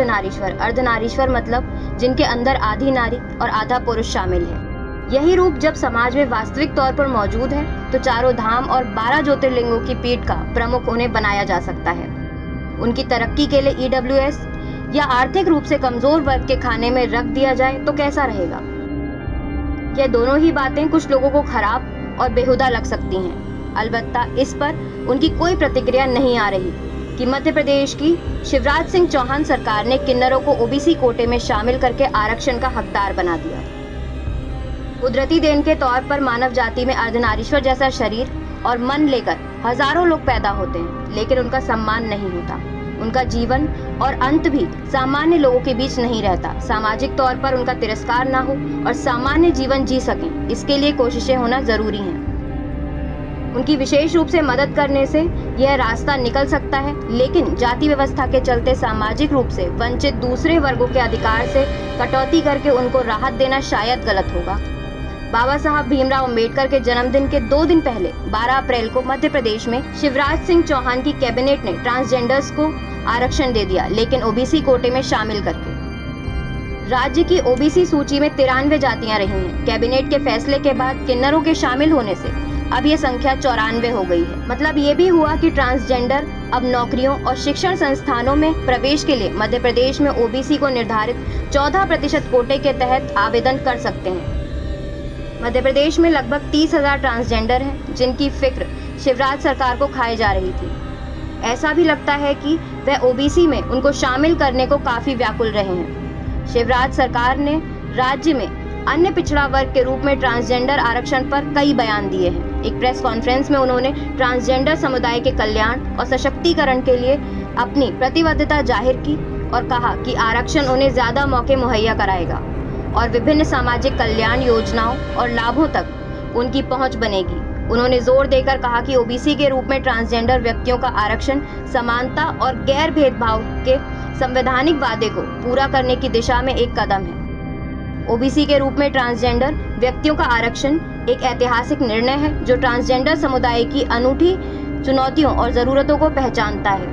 अर्धनारीश्वर। अर्धनारीश्वर मतलब जिनके अंदर आधी नारी और आधा पुरुष शामिल है। यही रूप जब समाज में वास्तविक तौर पर मौजूद है तो चारों धाम और 12 ज्योतिर्लिंगों की पीठ का प्रमुख उन्हें बनाया जा सकता है। उनकी तरक्की के लिए ईडब्ल्यूएस या आर्थिक रूप से कमजोर वर्ग के खाने में रख दिया जाए तो कैसा रहेगा? यह दोनों ही बातें कुछ लोगों को खराब और बेहुदा लग सकती हैं। अलबत्ता इस पर उनकी कोई प्रतिक्रिया नहीं आ रही कि मध्य प्रदेश की शिवराज सिंह चौहान सरकार ने किन्नरों को ओबीसी कोटे में शामिल करके आरक्षण का हकदार बना दिया। कुदरती देन के तौर पर मानव जाति में अर्धनारीश्वर जैसा शरीर और मन लेकर हजारों लोग पैदा होते हैं, लेकिन उनका सम्मान नहीं होता। उनका जीवन और अंत भी सामान्य लोगों के बीच नहीं रहता। सामाजिक तौर पर उनका तिरस्कार ना हो और सामान्य जीवन जी सकें, इसके लिए कोशिशें होना जरूरी हैं। उनकी विशेष रूप से मदद करने से यह रास्ता निकल सकता है, लेकिन जाति व्यवस्था के चलते सामाजिक रूप से वंचित दूसरे वर्गों के अधिकार से कटौती करके उनको राहत देना शायद गलत होगा। बाबा साहब भीमराव अंबेडकर के जन्मदिन के 2 दिन पहले 12 अप्रैल को मध्य प्रदेश में शिवराज सिंह चौहान की कैबिनेट ने ट्रांसजेंडर्स को आरक्षण दे दिया, लेकिन ओबीसी कोटे में शामिल करके। राज्य की ओबीसी सूची में 93 जातियां रही हैं। कैबिनेट के फैसले के बाद किन्नरों के शामिल होने से अब ये संख्या 94 हो गई है। मतलब ये भी हुआ कि ट्रांसजेंडर अब नौकरियों और शिक्षण संस्थानों में प्रवेश के लिए मध्य प्रदेश में ओबीसी को निर्धारित 14% कोटे के तहत आवेदन कर सकते हैं। मध्य प्रदेश में लगभग 30,000 ट्रांसजेंडर हैं, जिनकी फिक्र शिवराज सरकार को खाई जा रही थी। ऐसा भी लगता है कि वह ओबीसी में उनको शामिल करने को काफी व्याकुल रहे हैं। शिवराज सरकार ने राज्य में अन्य पिछड़ा वर्ग के रूप में ट्रांसजेंडर आरक्षण पर कई बयान दिए हैं। एक प्रेस कॉन्फ्रेंस में उन्होंने ट्रांसजेंडर समुदाय के कल्याण और सशक्तिकरण के लिए अपनी प्रतिबद्धता जाहिर की और कहा कि आरक्षण उन्हें ज्यादा मौके मुहैया कराएगा और विभिन्न सामाजिक कल्याण योजनाओं और लाभों तक उनकी पहुंच बनेगी। उन्होंने जोर देकर कहा कि ओबीसी के रूप में ट्रांसजेंडर व्यक्तियों का आरक्षण समानता और गैर भेदभाव के संवैधानिक वादे को पूरा करने की दिशा में एक कदम है। ओबीसी के रूप में ट्रांसजेंडर व्यक्तियों का आरक्षण एक ऐतिहासिक निर्णय है जो ट्रांसजेंडर समुदाय की अनूठी चुनौतियों और जरूरतों को पहचानता है।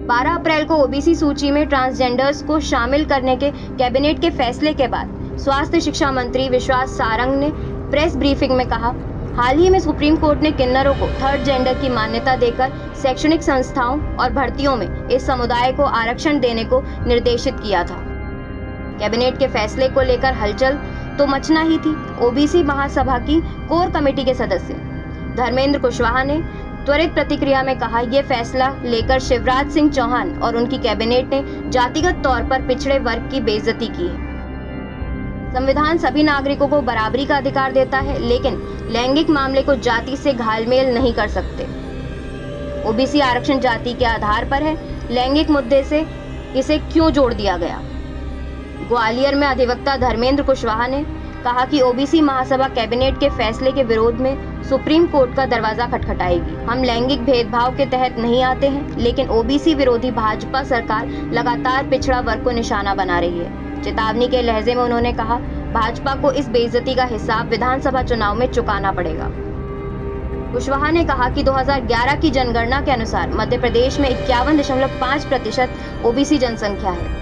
12 अप्रैल को ओबीसी सूची में ट्रांसजेंडर्स को शामिल करने के कैबिनेट के फैसले के बाद स्वास्थ्य शिक्षा मंत्री विश्वास सारंग ने प्रेस ब्रीफिंग में कहा, हाल ही में सुप्रीम कोर्ट ने किन्नरों को थर्ड जेंडर की मान्यता देकर शैक्षणिक संस्थाओं और भर्तियों में इस समुदाय को आरक्षण देने को निर्देशित किया था। कैबिनेट के फैसले को लेकर हलचल तो मचना ही थी। ओबीसी महासभा की कोर कमेटी के सदस्य धर्मेंद्र कुशवाहा ने त्वरित प्रतिक्रिया में कहा, यह फैसला लेकर शिवराज सिंह चौहान और उनकी कैबिनेट ने जातिगत तौर पर पिछड़े वर्ग की बेइज्जती की है। संविधान सभी नागरिकों को बराबरी का अधिकार देता है, लेकिन लैंगिक मामले को जाति से घालमेल नहीं कर सकते। ओबीसी आरक्षण जाति के आधार पर है, लैंगिक मुद्दे से इसे क्यों जोड़ दिया गया? ग्वालियर में अधिवक्ता धर्मेंद्र कुशवाहा ने कहा कि ओबीसी महासभा कैबिनेट के फैसले के विरोध में सुप्रीम कोर्ट का दरवाजा खटखटाएगी। हम लैंगिक भेदभाव के तहत नहीं आते हैं, लेकिन ओबीसी विरोधी भाजपा सरकार लगातार पिछड़ा वर्ग को निशाना बना रही है। चेतावनी के लहजे में उन्होंने कहा, भाजपा को इस बेइज्जती का हिसाब विधानसभा चुनाव में चुकाना पड़ेगा। कुशवाहा ने कहा कि 2011 की जनगणना के अनुसार मध्य प्रदेश में 51.5% ओबीसी जनसंख्या है।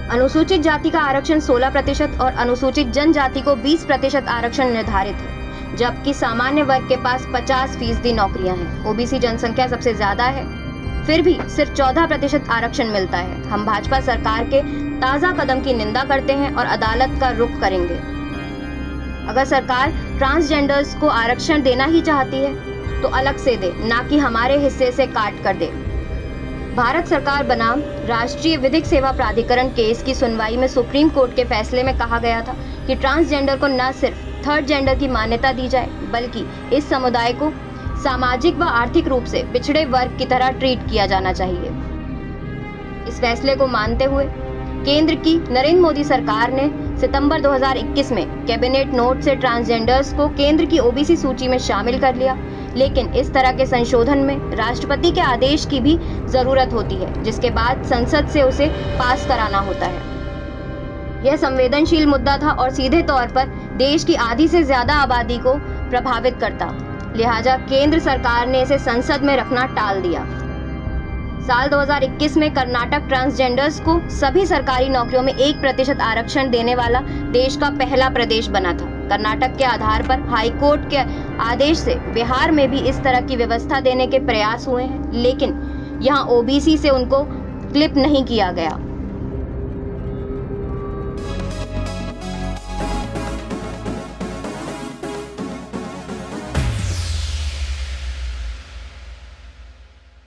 अनुसूचित जाति का आरक्षण 16% और अनुसूचित जनजाति को 20% आरक्षण निर्धारित है, जबकि सामान्य वर्ग के पास 50% नौकरियां हैं। ओबीसी जनसंख्या सबसे ज्यादा है, फिर भी सिर्फ 14% आरक्षण मिलता है। हम भाजपा सरकार के ताजा कदम की निंदा करते हैं और अदालत का रुख करेंगे। अगर सरकार ट्रांसजेंडर्स को आरक्षण देना ही चाहती है तो अलग से दे, ना कि हमारे हिस्से से काट कर दे। भारत सरकार बनाम राष्ट्रीय विधिक सेवा प्राधिकरण केस की सुनवाई में सुप्रीम कोर्ट के फैसले में कहा गया था कि ट्रांसजेंडर को न सिर्फ थर्ड जेंडर की मान्यता दी जाए, बल्कि इस समुदाय को सामाजिक व आर्थिक रूप से पिछड़े वर्ग की तरह ट्रीट किया जाना चाहिए। इस फैसले को मानते हुए केंद्र की नरेंद्र मोदी सरकार ने सितंबर 2021 में कैबिनेट नोट से ट्रांसजेंडर्स को केंद्र की ओबीसी सूची में शामिल कर लिया, लेकिन इस तरह के संशोधन में राष्ट्रपति के आदेश की भी जरूरत होती है, जिसके बाद संसद से उसे पास कराना होता है। यह संवेदनशील मुद्दा था और सीधे तौर पर देश की आधी से ज्यादा आबादी को प्रभावित करता, लिहाजा केंद्र सरकार ने इसे संसद में रखना टाल दिया। साल 2021 में कर्नाटक ट्रांसजेंडर्स को सभी सरकारी नौकरियों में 1% आरक्षण देने वाला देश का पहला प्रदेश बना था। कर्नाटक के आधार पर हाई कोर्ट के आदेश से बिहार में भी इस तरह की व्यवस्था देने के प्रयास हुए हैं, लेकिन यहाँ ओबीसी से उनको क्लिप नहीं किया गया।